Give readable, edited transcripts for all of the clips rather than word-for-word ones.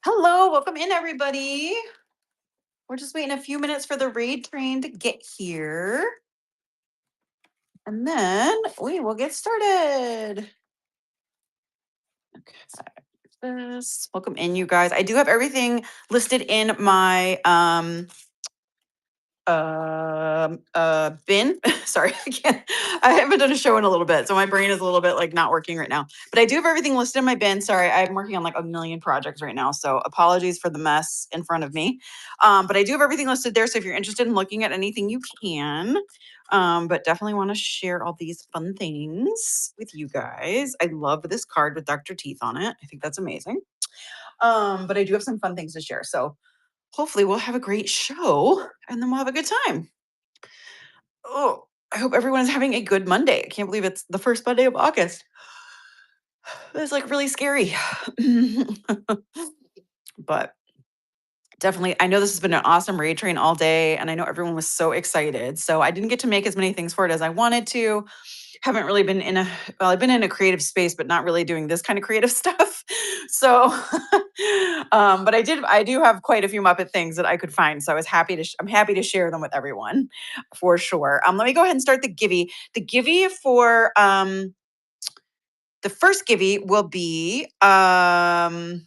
Hello, welcome in, everybody. We're just waiting a few minutes for the raid train to get here. And then we will get started. Okay. This. Welcome in, you guys. I do have everything listed in my bin. Sorry, I haven't done a show in a little bit, so my brain is a little bit like not working right now. But I do have everything listed in my bin. Sorry, I'm working on like a million projects right now, so apologies for the mess in front of me. But I do have everything listed there, so if you're interested in looking at anything, you can. But definitely want to share all these fun things with you guys. I love this card with Dr. Teeth on it. I think that's amazing. But I do have some fun things to share. So hopefully we'll have a great show and then we'll have a good time. Oh, I hope everyone is having a good Monday. I can't believe it's the first Monday of August. It's like really scary. But definitely, I know this has been an awesome raid train all day, and I know everyone was so excited. So I didn't get to make as many things for it as I wanted to. Haven't really been in I've been in a creative space, but not really doing this kind of creative stuff. So, but I do have quite a few Muppet things that I could find. So I was happy to, I'm happy to share them with everyone for sure. Let me go ahead and start the Givey. The Givey for, the first Givey will be, okay,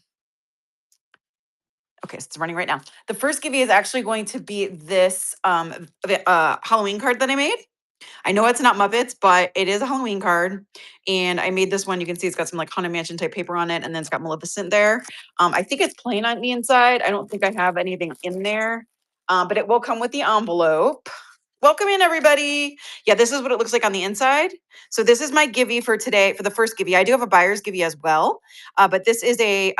so it's running right now. The first Givey is actually going to be this Halloween card that I made. I know it's not Muppets, but it is a Halloween card. And I made this one. You can see it's got some like Haunted Mansion type paper on it. And then it's got Maleficent there. I think it's plain on the inside. I don't think I have anything in there, but it will come with the envelope. Welcome in, everybody. Yeah, this is what it looks like on the inside. So this is my Givey for today, for the first Givey. I do have a buyer's Givey as well, but this is a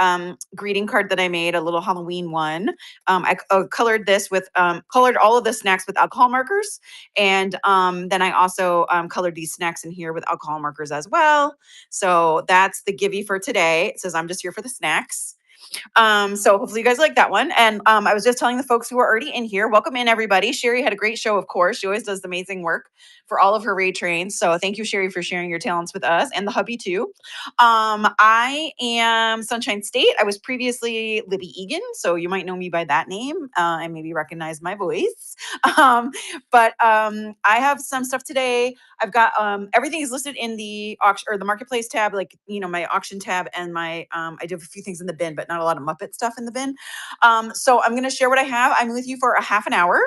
greeting card that I made, a little Halloween one. I colored this with, colored all of the snacks with alcohol markers. And then I also colored these snacks in here with alcohol markers as well. So that's the Givey for today. It says, I'm just here for the snacks. So hopefully you guys like that one. And I was just telling the folks who are already in here, welcome in, everybody. Sherry had a great show, of course. She always does amazing work for all of her raid trains. So thank you, Sherry, for sharing your talents with us, and the hubby too. I am Sunshine State. I was previously Libby Egan, so you might know me by that name and maybe recognize my voice. But I have some stuff today. I've got everything is listed in the auction or the marketplace tab, like my auction tab, and my I do have a few things in the bin, but not a lot of Muppet stuff in the bin. So I'm gonna share what I have. I'm with you for a half an hour.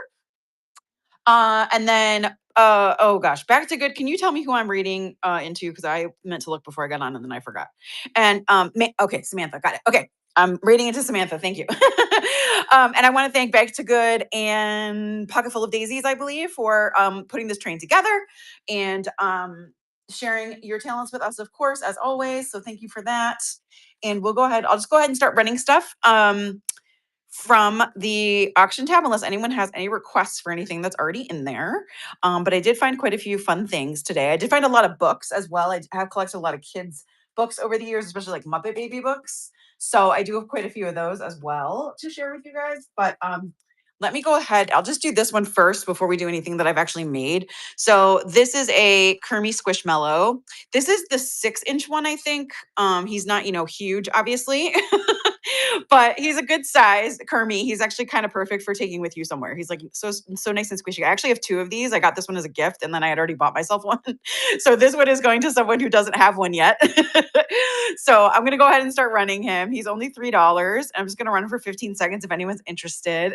And then oh gosh, back to good. Can you tell me who I'm reading into? Because I meant to look before I got on and then I forgot. And okay, Samantha, got it. Okay. I'm reading into Samantha. Thank you. And I want to thank Back to Good and Pocket Full of Daisies, I believe, for putting this train together and sharing your talents with us, of course, as always. So thank you for that. And we'll go ahead. I'll just go ahead and start running stuff from the auction tab, unless anyone has any requests for anything that's already in there. But I did find quite a few fun things today. I did find a lot of books as well. I have collected a lot of kids' books over the years, especially like Muppet Baby books. So I do have quite a few of those as well to share with you guys. But let me go ahead. I'll just do this one first before we do anything that I've actually made. So this is a Kermie Squishmallow. This is the 6-inch one, I think. He's not, huge, obviously. But he's a good size, Kermie. He's actually kind of perfect for taking with you somewhere. He's like so nice and squishy. I actually have 2 of these. I got this one as a gift, and then I had already bought myself one. So this one is going to someone who doesn't have one yet. So I'm gonna go ahead and start running him. He's only $3. I'm just gonna run him for 15 seconds if anyone's interested.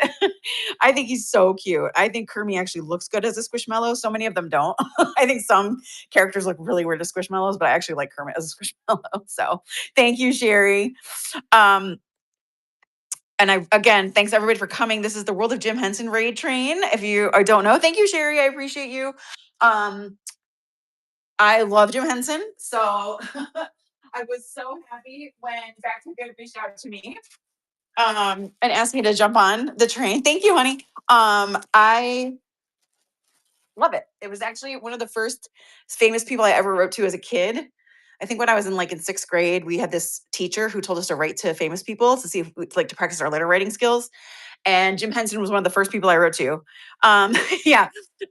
I think he's so cute. I think Kermie actually looks good as a Squishmallow. So many of them don't. I think some characters look really weird as Squishmallows, but I actually like Kermit as a Squishmallow. So thank you, Sherry. And again, thanks everybody for coming. This is the World of Jim Henson raid train. If you don't know, thank you, Sherry. I appreciate you. I love Jim Henson. So I was so happy when Back to Good reached out to me and asked me to jump on the train. Thank you, honey. I love it. It was actually one of the first famous people I ever wrote to as a kid. I think when I was in 6th grade, we had this teacher who told us to write to famous people to see if we to practice our letter writing skills. and Jim Henson was one of the first people I wrote to. Yeah.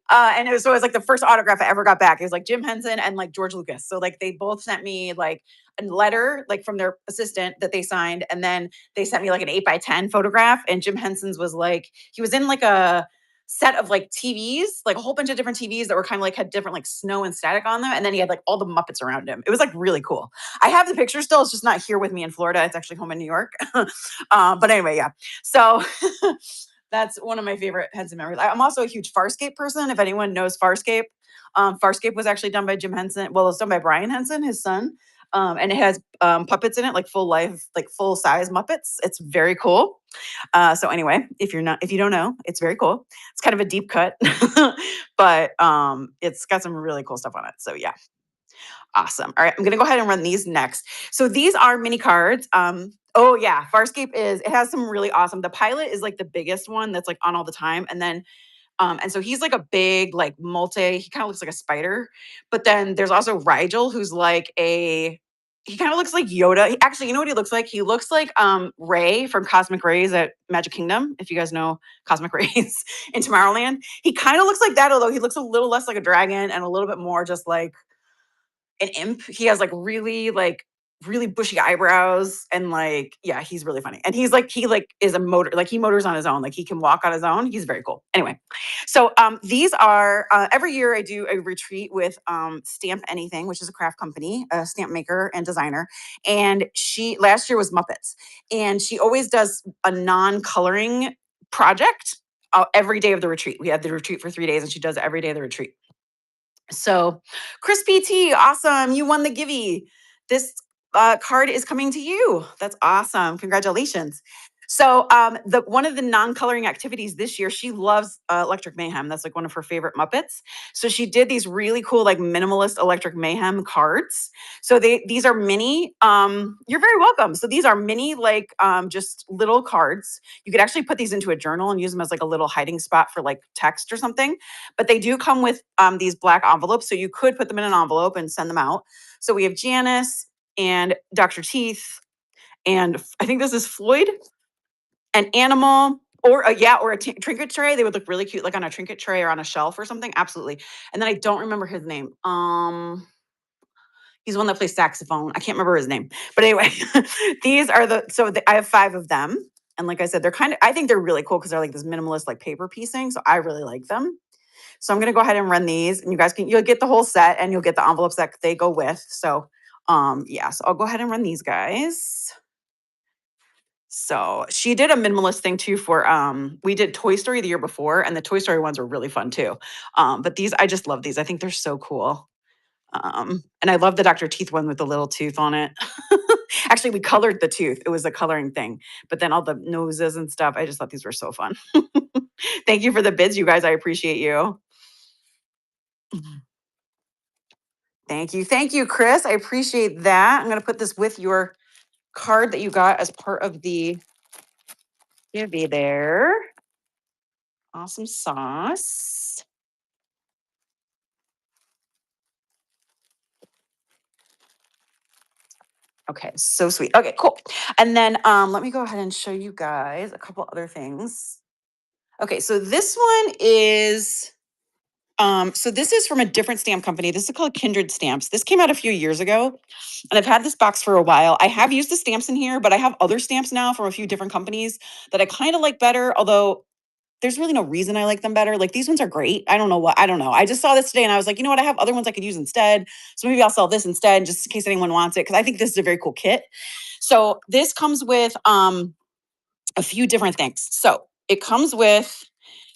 And it was like the first autograph I ever got back. It was like Jim Henson and like George Lucas. So like they both sent me like a letter like from their assistant that they signed, and then they sent me like an 8x10 photograph. And Jim Henson's was like he was in like a set of like TVs, like a whole bunch of different TVs that were kind of like had different like snow and static on them, and then he had like all the Muppets around him. It was like really cool. I have the picture still. It's just not here with me in Florida. It's actually home in New York. But anyway, yeah. So that's one of my favorite Henson memories. I'm also a huge Farscape person. If anyone knows Farscape, Farscape was actually done by Jim Henson. Well, it's done by Brian Henson, his son. And it has puppets in it, like full life, like full size Muppets. It's very cool. So anyway, if you don't know, it's very cool. It's kind of a deep cut, but it's got some really cool stuff on it. So yeah, awesome. All right, I'm gonna go ahead and run these next. So these are mini cards. Oh yeah, Farscape it has some really awesome. The pilot is like the biggest one that's like on all the time, and then and so he's like a big, like he kind of looks like a spider. But then there's also Rigel, who's like he kind of looks like Yoda. Actually, you know what he looks like? He looks like Ray from Cosmic Rays at Magic Kingdom, if you guys know Cosmic Rays in Tomorrowland. He kind of looks like that, although he looks a little less like a dragon and a little bit more just like an imp. He has like really bushy eyebrows, and like yeah, he's really funny. And he is a motor, like he motors on his own, like he can walk on his own. He's very cool. Anyway, so these are every year I do a retreat with Stamp Anything, which is a craft company, a stamp maker and designer. And she last year was Muppets, and she always does a non-coloring project every day of the retreat. We had the retreat for 3 days, and she does it every day of the retreat. So, Chris PT, awesome. You won the Givey. This card is coming to you. That's awesome. Congratulations. So, one of the non-coloring activities this year, she loves Electric Mayhem. That's like one of her favorite Muppets. So she did these really cool, like minimalist Electric Mayhem cards. So these are mini. You're very welcome. So these are mini, like just little cards. You could actually put these into a journal and use them as like a little hiding spot for like text or something. But they do come with these black envelopes, so you could put them in an envelope and send them out. So we have Janice and Dr. Teeth, and I think this is Floyd, an animal, or a trinket tray. They would look really cute, like on a trinket tray or on a shelf or something. Absolutely. And then I don't remember his name. He's the one that plays saxophone. I can't remember his name. But anyway, these are I have 5 of them. And like I said, I think they're really cool because they're like this minimalist, like paper piecing. So I really like them. So I'm going to go ahead and run these, and you'll get the whole set, and you'll get the envelopes that they go with. So yeah, so I'll go ahead and run these guys. So she did a minimalist thing too we did Toy Story the year before, and the Toy Story ones were really fun too. But these, I just love these. I think they're so cool. And I love the Dr. Teeth one with the little tooth on it. Actually, we colored the tooth. It was a coloring thing. But then all the noses and stuff, I just thought these were so fun. Thank you for the bids, you guys. I appreciate you. Thank you. Thank you, Chris. I appreciate that. I'm going to put this with your card that you got as part of the Givey there. Awesome sauce. Okay, so sweet. Okay, cool. And then let me go ahead and show you guys a couple other things. Okay, so this one is this is from a different stamp company. This is called Kindred Stamps. This came out a few years ago, and I've had this box for a while. I have used the stamps in here, but I have other stamps now from a few different companies that I kind of like better, although there's really no reason I like them better. Like these ones are great. I don't know. I just saw this today and I was like, you know what? I have other ones I could use instead. So maybe I'll sell this instead just in case anyone wants it, because I think this is a very cool kit. So this comes with a few different things. So it comes with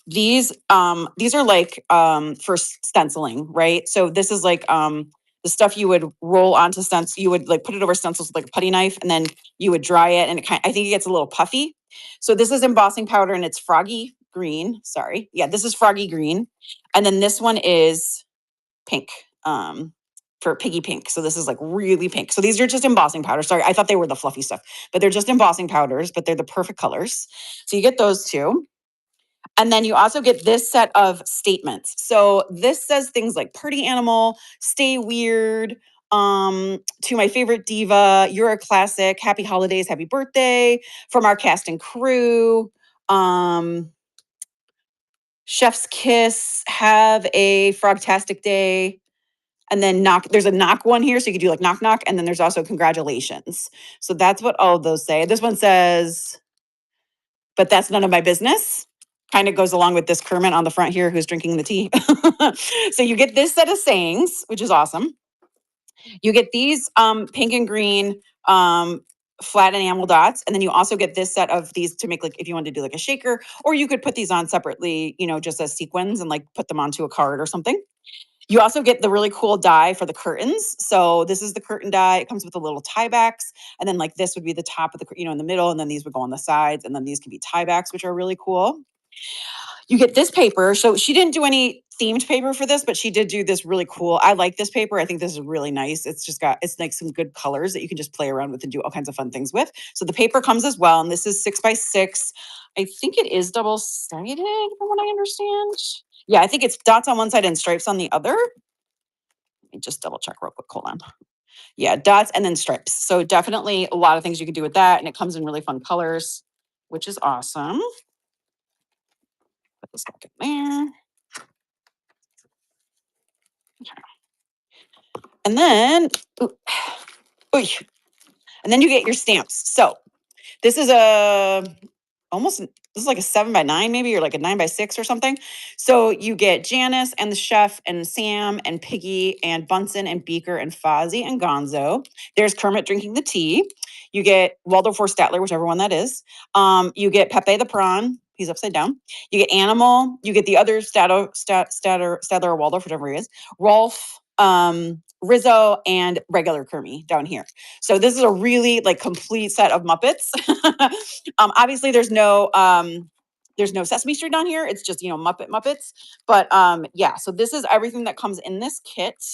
these are like for stenciling, right? So this is like the stuff you would roll onto stencils. You would like put it over stencils with like a putty knife, and then you would dry it, and I think it gets a little puffy. So this is embossing powder, and it's Froggy green. Sorry, yeah, this is Froggy green, and then this one is pink. For Piggy Pink. So this is like really pink. So these are just embossing powders. Sorry, I thought they were the fluffy stuff, but they're just embossing powders, but they're the perfect colors. So you get those two. And then you also get this set of statements. So this says things like party animal, stay weird, to my favorite diva, you're a classic, happy holidays, happy birthday, from our cast and crew. Chef's Kiss, Have a Frogtastic Day, and then knock. There's a knock one here, so you could do like knock knock, and then there's also congratulations. So that's what all of those say. This one says, but that's none of my business. Kind of goes along with this Kermit on the front here who's drinking the tea. So you get this set of sayings, which is awesome. You get these pink and green flat enamel dots, and then you also get this set of these to make like if you wanted to do like a shaker, or you could put these on separately, just as sequins and like put them onto a card or something. You also get the really cool die for the curtains. So this is the curtain die. It comes with the little tie backs, and then like this would be the top of the, in the middle, and then these would go on the sides, and then these can be tie backs, which are really cool. You get this paper. So she didn't do any themed paper for this, but she did do this really cool. I like this paper. I think this is really nice. It's like some good colors that you can just play around with and do all kinds of fun things with. So the paper comes as well. And this is 6x6. I think it is double-sided from what I understand. Yeah, I think it's dots on one side and stripes on the other. Let me just double check real quick. Hold on. Yeah, dots and then stripes. So definitely a lot of things you can do with that. And it comes in really fun colors, which is awesome. Put this back in there. And then, and then you get your stamps. So this is this is like a 7x9 maybe, or like a 9x6 or something. So you get Janice and the chef and Sam and Piggy and Bunsen and Beaker and Fozzie and Gonzo. There's Kermit drinking the tea. You get Waldorf or Statler, whichever one that is. You get Pepe the prawn. He's upside down. You get Animal. You get the other Stadler or Waldorf, whichever he is. Rolf, Rizzo, and regular Kermit down here. So this is a really like complete set of Muppets. Obviously there's no Sesame Street on here. It's just, Muppets. But yeah, so this is everything that comes in this kit.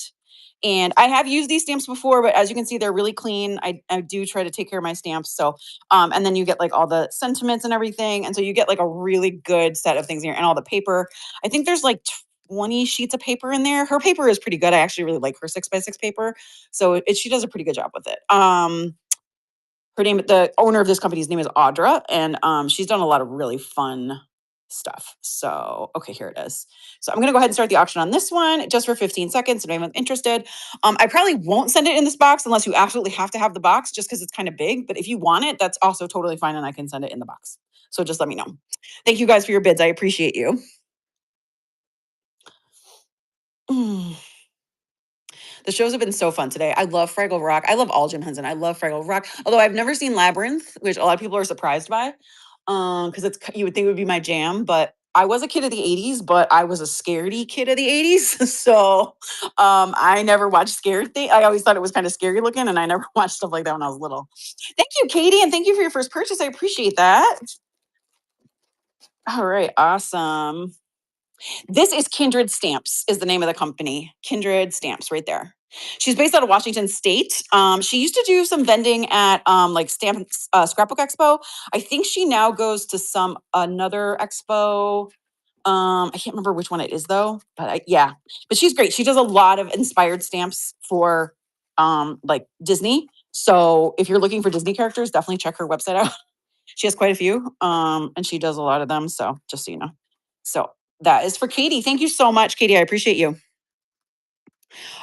And I have used these stamps before, but as you can see, they're really clean. I do try to take care of my stamps. So, and then you get like all the sentiments and everything. And so you get like a really good set of things here and all the paper. I think there's like 20 sheets of paper in there. Her paper is pretty good. I actually really like her 6x6 paper. So she does a pretty good job with it. The owner of this company's name is Audra, and she's done a lot of really fun stuff. So, okay, here it is. So I'm going to go ahead and start the auction on this one just for 15 seconds if anyone's interested. I probably won't send it in this box unless you absolutely have to have the box just because it's kind of big. But if you want it, that's also totally fine, and I can send it in the box. So just let me know. Thank you guys for your bids. I appreciate you. The shows have been so fun today. I love Fraggle Rock. I love all Jim Henson. I love Fraggle Rock. Although I've never seen Labyrinth, which a lot of people are surprised by, because you would think it would be my jam. But I was a kid of the '80s, but I was a scaredy kid of the '80s. So I never watched scared things. I always thought it was kind of scary looking, and I never watched stuff like that when I was little. Thank you, Katie, and thank you for your first purchase. I appreciate that. All right, awesome. This is Kindred Stamps is the name of the company. Kindred Stamps right there. She's based out of Washington State. She used to do some vending at like Scrapbook Expo. I think she now goes to another expo. I can't remember which one it is though, but yeah. But she's great. She does a lot of inspired stamps for like Disney. So if you're looking for Disney characters, definitely check her website out. She has quite a few, and she does a lot of them. So just so you know. So that is for Katie. Thank you so much, Katie. I appreciate you.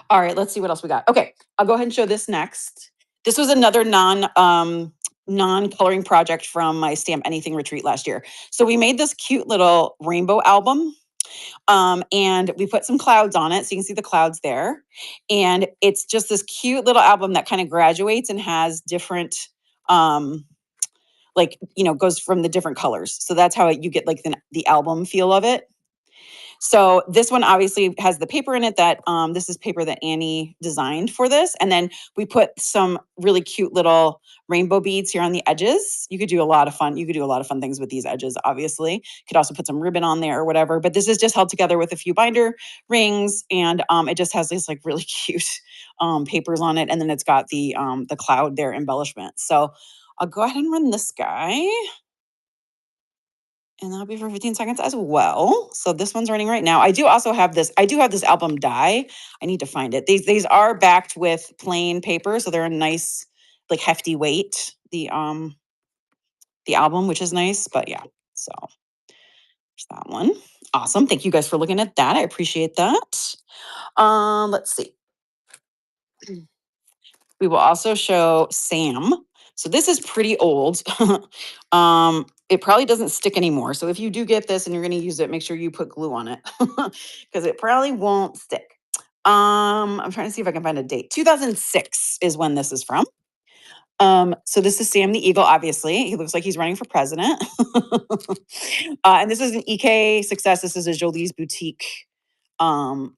All right, let's see what else we got. Okay, I'll go ahead and show this next. This was another non-coloring project from my Stamp Anything retreat last year. So we made this cute little rainbow album. And we put some clouds on it, so you can see the clouds there. And it's just this cute little album that kind of graduates and has different goes from the different colors. So that's how you get like the album feel of it. So this one obviously has the paper in it that this is paper that Annie designed for this. And then we put some really cute little rainbow beads here on the edges. You could do a lot of fun. You could do a lot of fun things with these edges, obviously. You could also put some ribbon on there or whatever. But this is just held together with a few binder rings. And it just has these like really cute papers on it. And then it's got the cloud there embellishment. So I'll go ahead and run this guy. And that'll be for 15 seconds as well. So this one's running right now. I do have this album die. I need to find it. These are backed with plain paper, so they're a nice, like hefty weight. The album, which is nice, but yeah. So there's that one. Awesome. Thank you guys for looking at that. I appreciate that. Let's see. We will also show Sam. So this is pretty old. It probably doesn't stick anymore. So if you do get this and you're going to use it, make sure you put glue on it because it probably won't stick. I'm trying to see if I can find a date. 2006 is when this is from. So this is Sam the Eagle, obviously. He looks like he's running for president. And this is an EK success. This is a Jolie's Boutique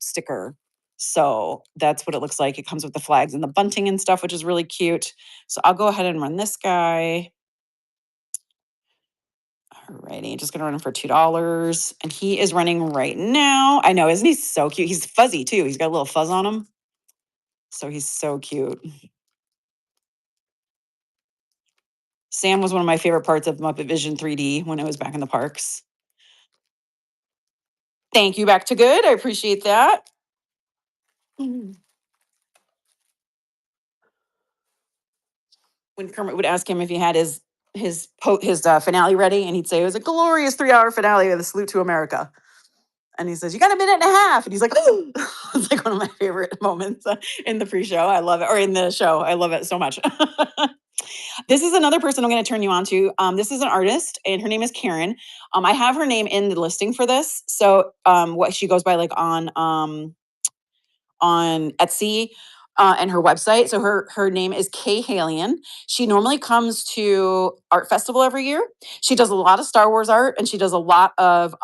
sticker. So that's what it looks like. It comes with the flags and the bunting and stuff, which is really cute. So I'll go ahead and run this guy. Alrighty, just gonna run him for $2. And he is running right now. I know, isn't he so cute? He's fuzzy too. He's got a little fuzz on him. So he's so cute. Sam was one of my favorite parts of Muppet Vision 3D when it was back in the parks. Thank you, Back to Good. I appreciate that. When Kermit would ask him if he had his finale ready, and he'd say it was a glorious 3-hour finale with a salute to America. And he says, "You got a minute and a half." And he's like, "Oh," it's like one of my favorite moments in the pre-show. I love it, or in the show. I love it so much. This is another person I'm going to turn you on to. This is an artist, and her name is Karen. I have her name in the listing for this. So what she goes by like on Etsy and her website. So her name is Kay Halian. She normally comes to Art Festival every year. She does a lot of Star Wars art, and she does a lot of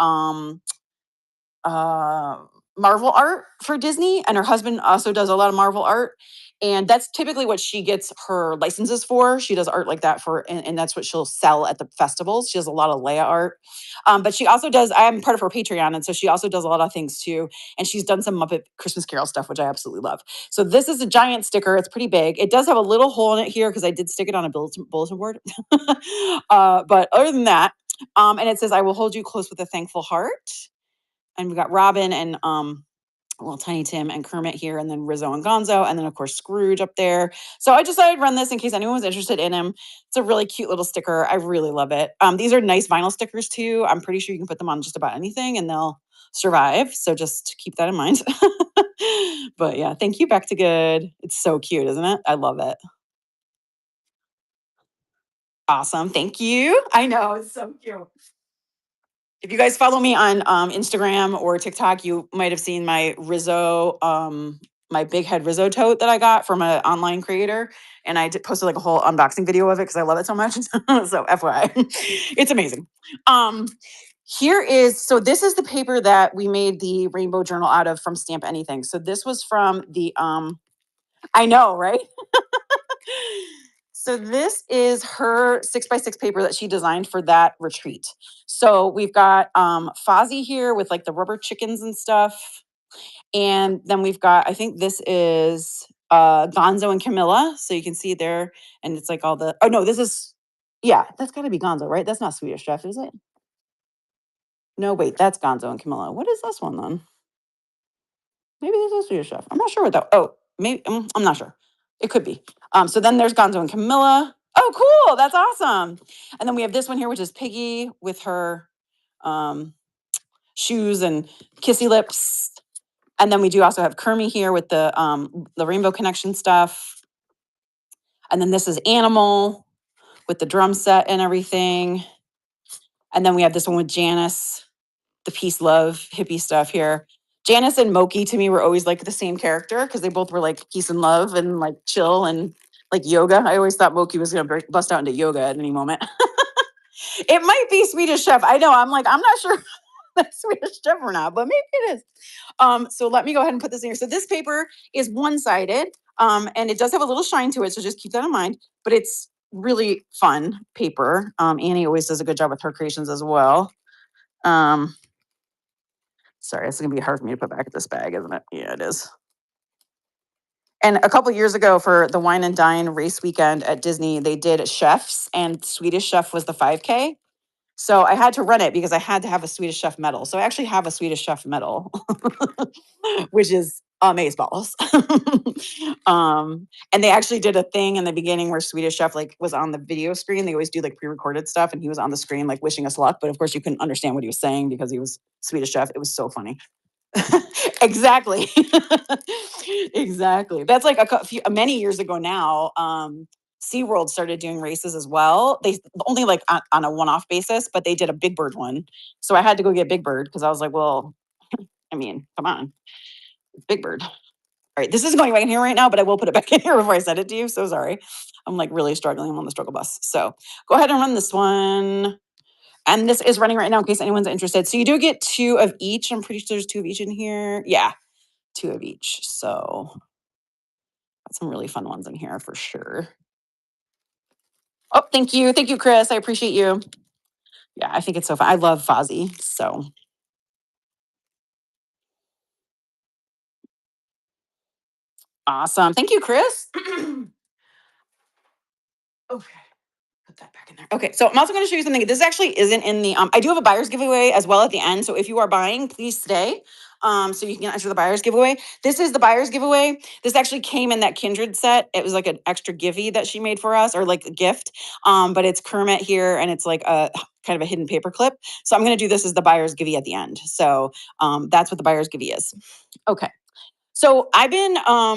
uh, Marvel art for Disney, and her husband also does a lot of Marvel art. And that's typically what she gets her licenses for. She does art like that and that's what she'll sell at the festivals. She does a lot of Leia art. But she also does, I'm part of her Patreon, and so she also does a lot of things too. And she's done some Muppet Christmas Carol stuff, which I absolutely love. So this is a giant sticker. It's pretty big. It does have a little hole in it here because I did stick it on a bulletin board. But other than that, and it says, "I will hold you close with a thankful heart." And we got Robin and Tiny Tim and Kermit here, and then Rizzo and Gonzo, and then of course Scrooge up there. So I decided to run this in case anyone was interested in him. It's a really cute little sticker. I really love it. These are nice vinyl stickers too. I'm pretty sure you can put them on just about anything and they'll survive. So just keep that in mind. But yeah, thank you, Back to Good. It's so cute, isn't it? I love it. Awesome. Thank you. I know, it's so cute. If you guys follow me on Instagram or TikTok, you might have seen my Rizzo, my big head Rizzo tote that I got from an online creator. And I posted like a whole unboxing video of it because I love it so much. So FYI, it's amazing. So this is the paper that we made the rainbow journal out of from Stamp Anything. So this was from the, I know, right? So this is her 6x6 paper that she designed for that retreat. So we've got Fozzie here with like the rubber chickens and stuff. And then we've got, I think this is Gonzo and Camilla. So you can see there, and it's like all the, oh no, this is, yeah, that's gotta be Gonzo, right? That's not Swedish Chef, is it? No, wait, that's Gonzo and Camilla. What is this one then? Maybe this is Swedish Chef. I'm not sure what that, oh, maybe, I'm not sure. It could be. So then there's Gonzo and Camilla. Oh, cool. That's awesome. And then we have this one here, which is Piggy with her shoes and kissy lips. And then we do also have Kermie here with the Rainbow Connection stuff. And then this is Animal with the drum set and everything. And then we have this one with Janice, the peace, love, hippie stuff here. Janice and Moki to me were always like the same character because they both were like peace and love and like chill and like yoga. I always thought Moki was going to bust out into yoga at any moment. It might be Swedish Chef. I know. I'm like, I'm not sure if that's Swedish Chef or not, but maybe it is. So let me go ahead and put this in here. So this paper is one-sided, and it does have a little shine to it. So just keep that in mind. But it's really fun paper. Annie always does a good job with her creations as well. Sorry, it's going to be hard for me to put back in this bag, isn't it? Yeah, it is. And a couple years ago for the Wine and Dine race weekend at Disney, they did chefs, and Swedish Chef was the 5K. So I had to run it because I had to have a Swedish Chef medal. So I actually have a Swedish Chef medal, which is amazeballs. And they actually did a thing in the beginning where Swedish Chef like was on the video screen. They always do like pre-recorded stuff, and he was on the screen like wishing us luck. But of course, you couldn't understand what he was saying because he was Swedish Chef. It was so funny. Exactly. Exactly. That's like many years ago now. SeaWorld started doing races as well. They only like on a one-off basis, but they did a Big Bird one. So I had to go get Big Bird because I was like, well, I mean, come on, Big Bird. All right, this isn't going back in here right now, but I will put it back in here before I send it to you. So sorry. I'm like really struggling. I'm on the struggle bus. So go ahead and run this one. And this is running right now in case anyone's interested. So you do get 2 of each. I'm pretty sure there's 2 of each in here. Yeah, 2 of each. So got some really fun ones in here for sure. Oh, thank you. Thank you, Chris. I appreciate you. Yeah, I think it's so fun. I love Fozzie. So awesome. Thank you, Chris. Okay. Put that back in there. Okay, so I'm also going to show you something. This actually isn't in the. I do have a buyer's giveaway as well at the end. So if you are buying, please stay. So you can enter the buyer's giveaway. This is the buyer's giveaway. This actually came in that Kindred set. It was like an extra givey that she made for us, or like a gift. But it's Kermit here, and it's like a kind of a hidden paper clip. So I'm going to do this as the buyer's givey at the end. So that's what the buyer's givey is. Okay. So I've been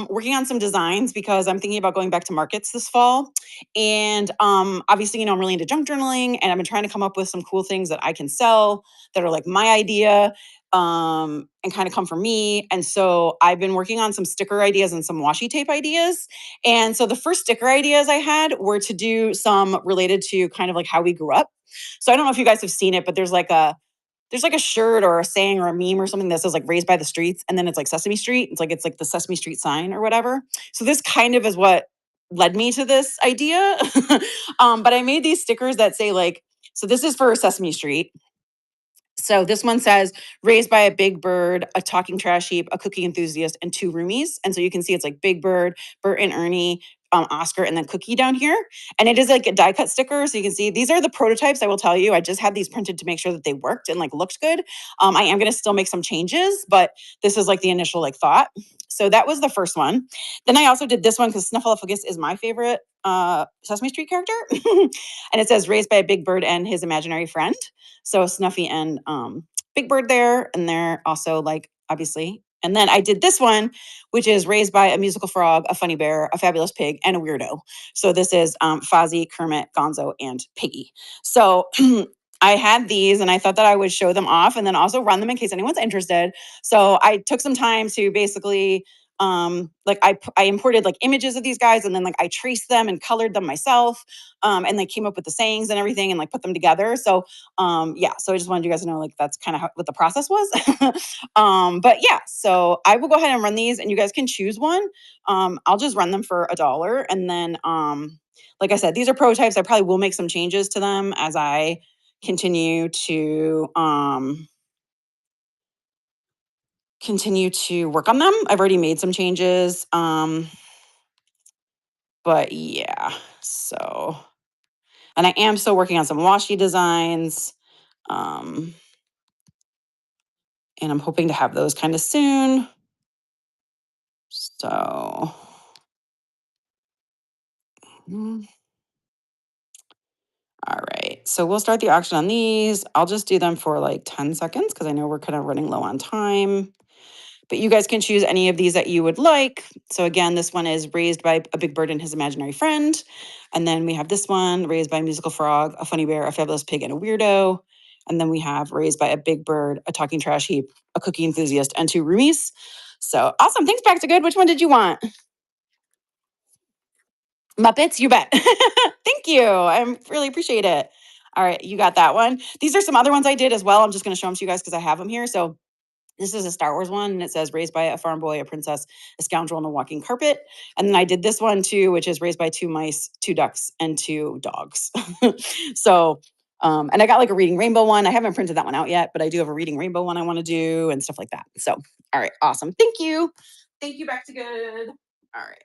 working on some designs because I'm thinking about going back to markets this fall. And obviously, I'm really into junk journaling, and I've been trying to come up with some cool things that I can sell that are like my idea and kind of come from me. And so I've been working on some sticker ideas and some washi tape ideas. And so the first sticker ideas I had were to do some related to kind of like how we grew up. So I don't know if you guys have seen it, but there's like a shirt or a saying or a meme or something that says like raised by the streets, and then it's like Sesame Street. It's like the Sesame Street sign or whatever. So this kind of is what led me to this idea. But I made these stickers that say like, so this is for Sesame Street. So this one says raised by a big bird, a talking trash heap, a cookie enthusiast, and 2 roomies. And so you can see it's like Big Bird, Bert and Ernie, Oscar, and then Cookie down here. And it is like a die cut sticker. So you can see these are the prototypes. I will tell you, I just had these printed to make sure that they worked and like looked good. I am going to still make some changes, but this is like the initial like thought. So that was the first one. Then I also did this one because Snuffleupagus is my favorite Sesame Street character. And it says raised by a big bird and his imaginary friend. So Snuffy and Big Bird there, and they're also like obviously. And then I did this one, which is raised by a musical frog, a funny bear, a fabulous pig, and a weirdo. So this is Fozzie, Kermit, Gonzo, and Piggy. So I had these, and I thought that I would show them off, and then also run them in case anyone's interested. So I took some time to basically like I imported like images of these guys, and then like I traced them and colored them myself, and like came up with the sayings and everything and like put them together. So yeah, so I just wanted you guys to know like that's kind of what the process was. But yeah, so I will go ahead and run these, and you guys can choose one. I'll just run them for $1, and then like I said, these are prototypes. I probably will make some changes to them as I continue to work on them. I've already made some changes. But yeah, so, and I am still working on some washi designs. And I'm hoping to have those kind of soon. So, all right. So we'll start the auction on these. I'll just do them for like 10 seconds because I know we're kind of running low on time. But you guys can choose any of these that you would like. So again, this one is raised by a big bird and his imaginary friend. And then we have this one, raised by a musical frog, a funny bear, a fabulous pig, and a weirdo. And then we have raised by a big bird, a talking trash heap, a cookie enthusiast, and 2 roomies. So awesome. Thanks, Back to Good. Which one did you want? Muppets, you bet. Thank you. I really appreciate it. All right, you got that one. These are some other ones I did as well. I'm just going to show them to you guys because I have them here. So this is a Star Wars one, and it says raised by a farm boy, a princess, a scoundrel, and a walking carpet. And then I did this one too, which is raised by 2 mice, 2 ducks, and 2 dogs. So, and I got like a reading rainbow one. I haven't printed that one out yet, but I do have a reading rainbow one I want to do and stuff like that. So, all right, awesome. Thank you. Thank you, Back to Good. All right.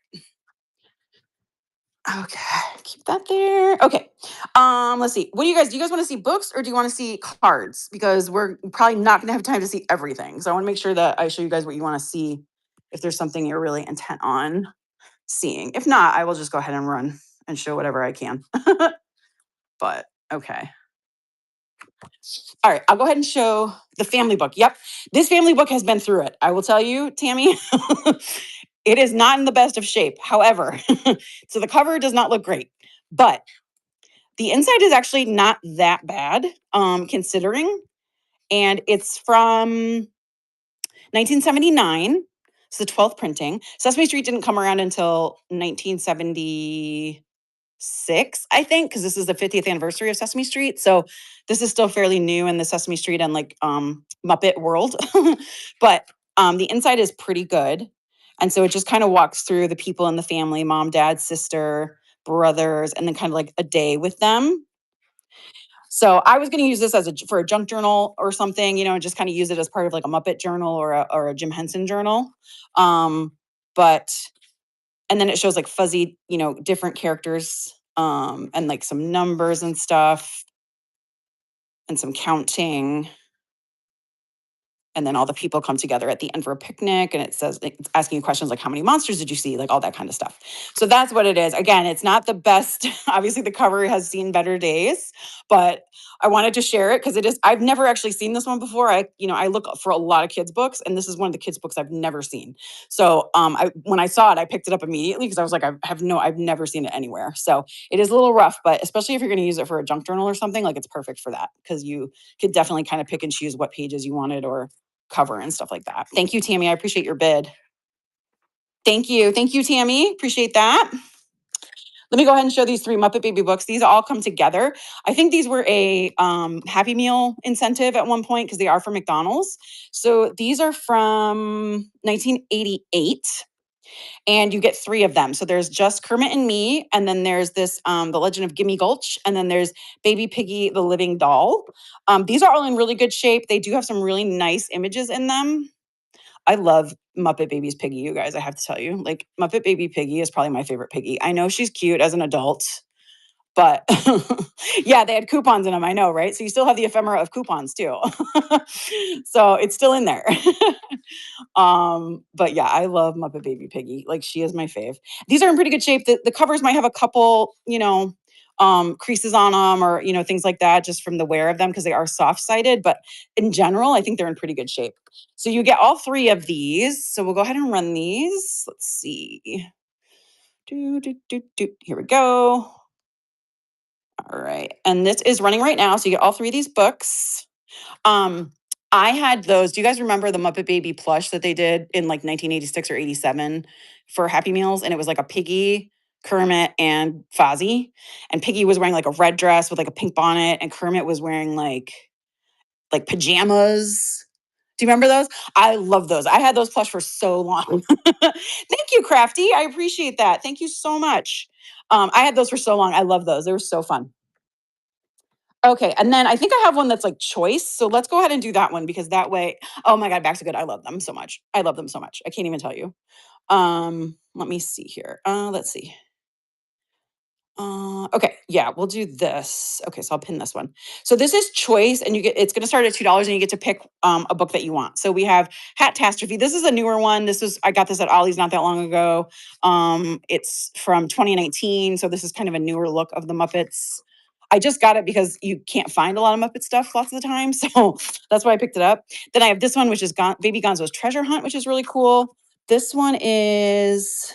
Okay, keep that there. Okay. Let's see. What do you guys want to see books or do you want to see cards? Because we're probably not gonna have time to see everything. So I want to make sure that I show you guys what you want to see if there's something you're really intent on seeing. If not, I will just go ahead and run and show whatever I can. But okay. All right, I'll go ahead and show the family book. Yep, this family book has been through it. I will tell you, Tammy, it is not in the best of shape. However, so the cover does not look great, but the inside is actually not that bad, considering. And it's from 1979. It's the 12th printing. Sesame Street didn't come around until 1976, I think, because this is the 50th anniversary of Sesame Street. So this is still fairly new in the Sesame Street and like Muppet world. But the inside is pretty good. And so it just kind of walks through the people in the family, mom, dad, sister, brothers, and then kind of like a day with them. So I was going to use this as for a junk journal or something, and just kind of use it as part of like a Muppet journal or a Jim Henson journal. But and then it shows like fuzzy, different characters, and like some numbers and stuff and some counting. And then all the people come together at the end for a picnic, and it says, it's asking you questions like, how many monsters did you see? Like all that kind of stuff. So that's what it is. Again, it's not the best. Obviously the cover has seen better days, but I wanted to share it because I've never actually seen this one before. I look for a lot of kids books, and this is one of the kids books I've never seen. So when I saw it, I picked it up immediately because I was like, I've never seen it anywhere. So it is a little rough, but especially if you're going to use it for a junk journal or something, like it's perfect for that because you could definitely kind of pick and choose what pages you wanted or cover and stuff like that. Thank you, Tammy. I appreciate your bid. Thank you. Thank you, Tammy. Appreciate that. Let me go ahead and show these 3 Muppet Baby books. These all come together. I think these were a Happy Meal incentive at one point because they are from McDonald's. So these are from 1988. And you get 3 of them. So there's Just Kermit and Me, and then there's this The Legend of Gimme Gulch, and then there's Baby Piggy the Living Doll. These are all in really good shape. They do have some really nice images in them. I love Muppet Baby's Piggy, you guys, I have to tell you. Like Muppet Baby Piggy is probably my favorite Piggy. I know she's cute as an adult, but yeah, they had coupons in them, I know, right? So you still have the ephemera of coupons too. So it's still in there. But yeah, I love Muppet Baby Piggy. Like she is my fave. These are in pretty good shape. The covers might have a couple, creases on them or, things like that just from the wear of them because they are soft-sided. But in general, I think they're in pretty good shape. So you get all 3 of these. So we'll go ahead and run these. Let's see. Here we go. All right. And this is running right now. So you get all 3 of these books. I had those. Do you guys remember the Muppet Baby plush that they did in like 1986 or 87 for Happy Meals? And it was like a Piggy, Kermit, and Fozzie. And Piggy was wearing like a red dress with like a pink bonnet, and Kermit was wearing like pajamas. Do you remember those? I love those. I had those plush for so long. Thank you, Crafty. I appreciate that. Thank you so much. I had those for so long. I love those. They were so fun. Okay, and then I think I have one that's like choice. So let's go ahead and do that one because that way, oh my God, Back to Good. I love them so much. I love them so much. I can't even tell you. Let me see here. Let's see. Okay, yeah, we'll do this. Okay, so I'll pin this one. So this is choice, and it's going to start at $2, and you get to pick a book that you want. So we have Hat-tastrophe. This is a newer one. I got this at Ollie's not that long ago. It's from 2019, so this is kind of a newer look of the Muppets. I just got it because you can't find a lot of Muppet stuff lots of the time, so that's why I picked it up. Then I have this one, which is Baby Gonzo's Treasure Hunt, which is really cool. This one is,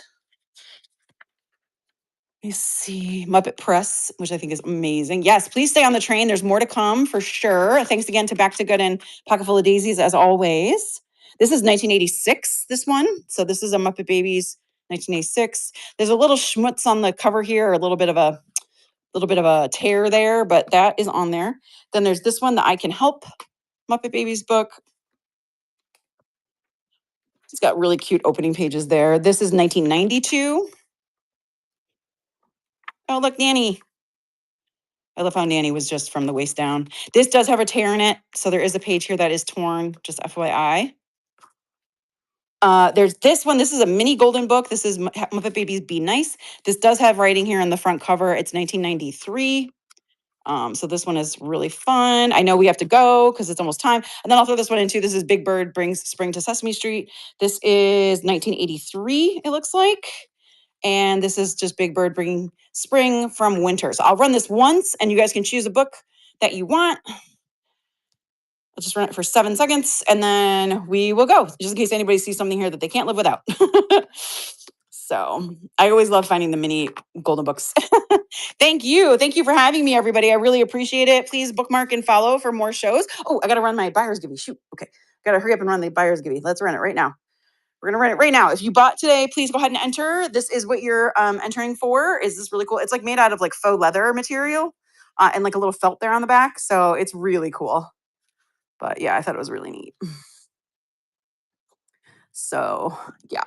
let me see, Muppet Press, which I think is amazing. Yes, please stay on the train. There's more to come for sure. Thanks again to Back to Good and Pocket Full of Daisies as always. This is 1986, this one. So this is a Muppet Babies 1986. There's a little schmutz on the cover here, a little bit of a tear there, but that is on there. Then there's this one, the I Can Help Muppet Babies book. It's got really cute opening pages there. This is 1992. Oh, look, Nanny. I love how Nanny was just from the waist down. This does have a tear in it, so there is a page here that is torn, just FYI. There's this one. This is a mini golden book. This is Muppet Babies Be Nice. This does have writing here on the front cover. It's 1993. So this one is really fun. I know we have to go because it's almost time. And then I'll throw this one in too. This is Big Bird Brings Spring to Sesame Street. This is 1983, it looks like. And this is just Big Bird Bringing Spring from Winter. So I'll run this once and you guys can choose a book that you want. I'll just run it for 7 seconds and then we will go, just in case anybody sees something here that they can't live without. So I always love finding the mini golden books. Thank you. Thank you for having me, everybody. I really appreciate it. Please bookmark and follow for more shows. Oh, I got to run my buyer's givey. Shoot. Okay. Got to hurry up and run the buyer's givey. Let's run it right now. We're going to run it right now. If you bought today, please go ahead and enter. This is what you're entering for. Is this really cool? It's like made out of like faux leather material and like a little felt there on the back. So it's really cool. But yeah, I thought it was really neat. So yeah.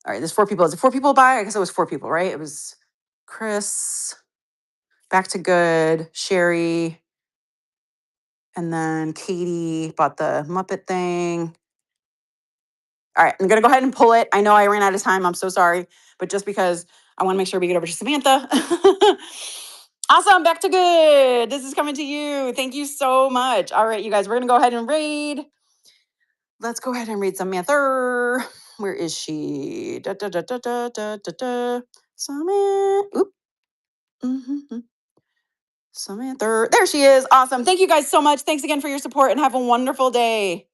All right, there's 4 people. Is it 4 people buy? I guess it was 4 people, right? It was Chris, Back to Good, Sherry, and then Katie bought the Muppet thing. All right, I'm gonna go ahead and pull it. I know I ran out of time. I'm so sorry, but just because I want to make sure we get over to Samantha. Awesome, Back to Good. This is coming to you. Thank you so much. All right, you guys, we're gonna go ahead and raid. Let's go ahead and read Samantha. Where is she? Da, da, da, da, da, da, da, da. Samantha. Oop. Mm-hmm. Samantha. There she is. Awesome. Thank you guys so much. Thanks again for your support and have a wonderful day.